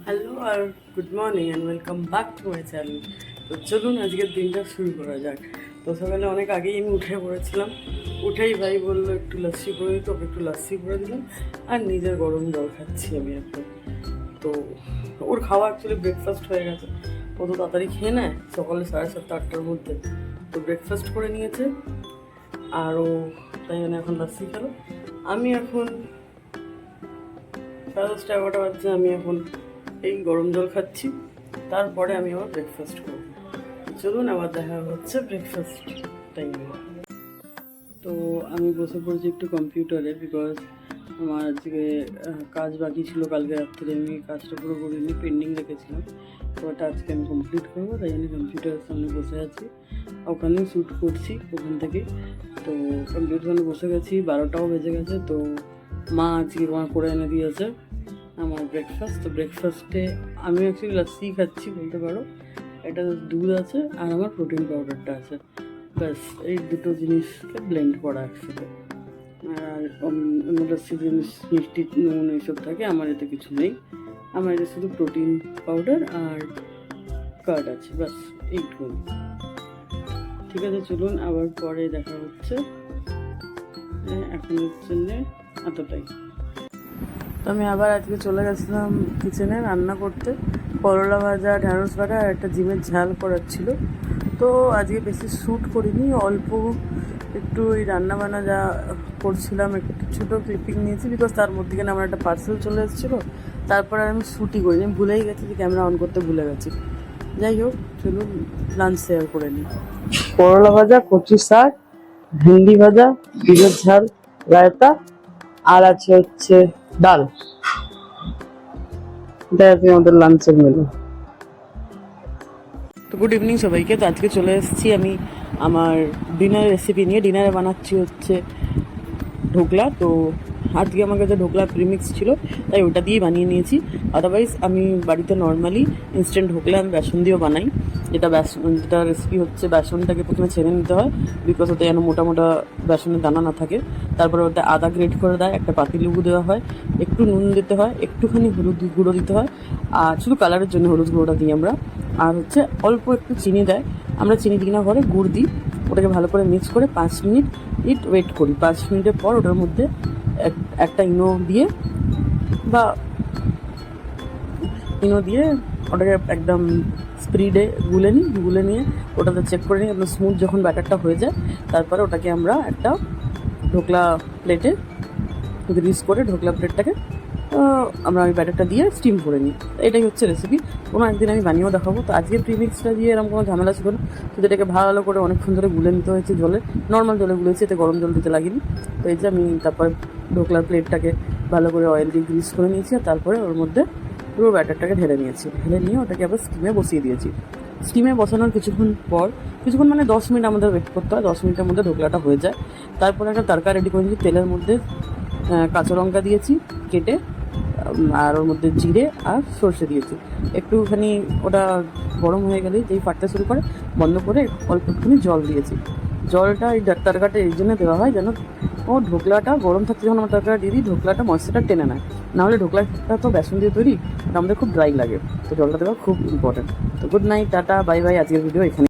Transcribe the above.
Hello আর good morning and welcome back to my channel. তো চলুন আজকের দিনটা শুরু করা যাক। তো সকালে অনেক আগেই আমি উঠে পড়েছিলাম। উঠেই ভাই বললো একটু লস্যি করে দিতে, ওকে একটু লস্যি করে দিলাম আর নিজের গরম জল খাচ্ছি আমি এখন। তো ওর খাওয়া অ্যাকচুয়ালি ব্রেকফাস্ট হয়ে গেছে, ও তো তাড়াতাড়ি খেয়ে নেয় সকালে 7:30-8টার মধ্যে। তো ব্রেকফাস্ট করে নিয়েছে আর ও তাই জন্য এখন লস্যি খেলো। আমি এখন 10:30-11টা বাজছে, আমি এখন এই গরম জল খাচ্ছি, তারপরে আমি আবার ব্রেকফাস্ট করব। চলুন আবার দেখা হচ্ছে ব্রেকফাস্ট টাইমে। তো আমি বসে পড়েছি একটু কম্পিউটারে, বিকজ আমার আজকে কাজ বাকি ছিল। কালকে রাত্রে আমি কাজটা পুরো করিনি, পেন্ডিং রেখেছিলাম। তো ওটা আজকে আমি কমপ্লিট করবো, তাই জন্য কম্পিউটারের সামনে বসে আছি। ওখানেই শ্যুট করছি ওখান থেকে। তো কম্পিউটার সামনে বসে গেছি, 12টাও বেজে গেছে। তো মা আজকে তোমার করে এনে দিয়েছে আমার ব্রেকফাস্ট। তো ব্রেকফাস্টে আমি অ্যাকচুয়ালি লস্যি খাচ্ছি বলতে পারো। এটা দুধ আছে আর আমার প্রোটিন পাউডারটা আছে, ব্যাস এই দুটো জিনিসকে ব্লেন্ড করা একসাথে। আর লস্যি জিনিস মিষ্টি নুন এইসব থাকে, আমার এতে কিছু নেই। আমার এটা শুধু প্রোটিন পাউডার আর কার্ড আছে, ব্যাস এইটুকুনি। ঠিক আছে, চলুন আবার পরে দেখা হচ্ছে। এখনের জন্য এতটাই। তো আমি আবার আজকে চলে গেছিলাম কিচেনে রান্না করতে। করলা ভাজা, ঢ্যাঁড়স ভাজা আর একটা ডিমের ঝাল করার ছিল। তো আজকে বেশি শ্যুট করিনি, অল্প একটু ওই রান্নাবান্না যা করছিলাম একটু ছোটো ক্লিপিং নিয়েছি, বিকজ তার মধ্যেখানে আমার একটা পার্সেল চলে এসেছিলো। তারপর আর আমি শ্যুটই করিনি, আমি ভুলেই গেছি যে ক্যামেরা অন করতে ভুলে গেছি। যাই হোক, চলুন লাঞ্চ শেয়ার করে নিই। করলা ভাজা, কচু শাক, ভেন্ডি ভাজা, ডিমের ঝাল, রায়তা আর আছে হচ্ছে ডাল। এটা আজকে আমাদের লাঞ্চের মেনু। তো গুড ইভিনিং সবাইকে। তো আজকে চলে এসেছি আমি আমার ডিনার রেসিপি নিয়ে। ডিনারে বানাচ্ছি হচ্ছে ঢোকলা। তো আজকে আমার কাছে ঢোকলা প্রিমিক্স ছিল, তাই ওটা দিয়েই বানিয়ে নিয়েছি। আদারওয়াইজ আমি বাড়িতে নর্মালি ইনস্ট্যান্ট ঢোকলা আমি বেসন দিয়েও বানাই। যেটা রেসিপি হচ্ছে, বেসনটাকে প্রথমে ছেড়ে নিতে হয়, বিকজ ওতে যেন মোটা মোটা বেসনের দানা না থাকে। তারপরে ওতে আদা গ্রেট করে দেয়, একটা পাতিলেবু দেওয়া হয়, একটু নুন দিতে হয়, একটুখানি হলুদ গুঁড়ো দিতে হয়, আর শুধু কালারের জন্য হলুদ গুঁড়োটা দিই আমরা। আর হচ্ছে অল্প একটু চিনি দেয়, আমরা চিনি দিই না ঘরে, গুড় দিই। ওটাকে ভালো করে মিক্স করে 5 মিনিট ওয়েট করি। 5 মিনিটের পর ওটার মধ্যে একটা ইনো দিয়ে ওটাকে একদম স্পিডে গুলে নিয়ে ওটাতে চেক করে নিই একদম স্মুথ। যখন ব্যাটারটা হয়ে যায়, তারপরে ওটাকে আমরা একটা ঢোকলা প্লেটে গ্রিস করে ঢোকলা প্লেটটাকে আমরা ওই ব্যাটারটা দিয়ে স্টিম করে নিই। এটাই হচ্ছে রেসিপি। কোনো একদিন আমি বানিয়েও দেখাবো। তো আজকে প্রিমিক্সটা দিয়ে এরকম কোনো ঝামেলা ছিল না, শুধু এটাকে ভালো করে অনেকক্ষণ ধরে গুলে নিতে হয়েছে জলে, নর্মাল জলে গুলেছি, এতে গরম জল দিতে লাগেনি। তো এই যে আমি তারপরে ঢোকলার প্লেটটাকে ভালো করে অয়েল দিয়ে গ্রিস করে নিয়েছি, আর তারপরে ওর মধ্যে পুরো ব্যাটারটাকে ঢেলে নিয়ে ওটাকে আবার স্টিমে বসিয়ে দিয়েছি। স্টিমে বসানোর কিছুক্ষণ মানে 10 মিনিট আমাদের ওয়েট করতে হয়। 10 মিনিটের মধ্যে ঢোকলাটা হয়ে যায়। তারপরে একটা তড়কা রেডি করে নিয়েছি। তেলের মধ্যে কাঁচা লঙ্কা দিয়েছি কেটে, আর ওর মধ্যে জিরে আর সর্ষে দিয়েছি। একটুখানি ওটা গরম হয়ে গেলেই যেই ফাটতে শুরু করে বন্ধ করে অল্প একটুখানি জল দিয়েছি। জলটা এই তরকাটা এই জন্য দেওয়া হয় যেন ও ঢোকলাটা গরম থাকতে যখন আমরা তরকাটা দিয়ে দিই, ঢোকলাটা ময়েশ্চারটা টেনে নেয়। নাহলে ঢোকলাটা তো বেসন দিয়ে তৈরি, আমাদের খুব ড্রাই লাগে। তো জলটা দেওয়া খুব ইম্পর্টেন্ট। তো good night, tata, bye bye. আজকের ভিডিও এখানে।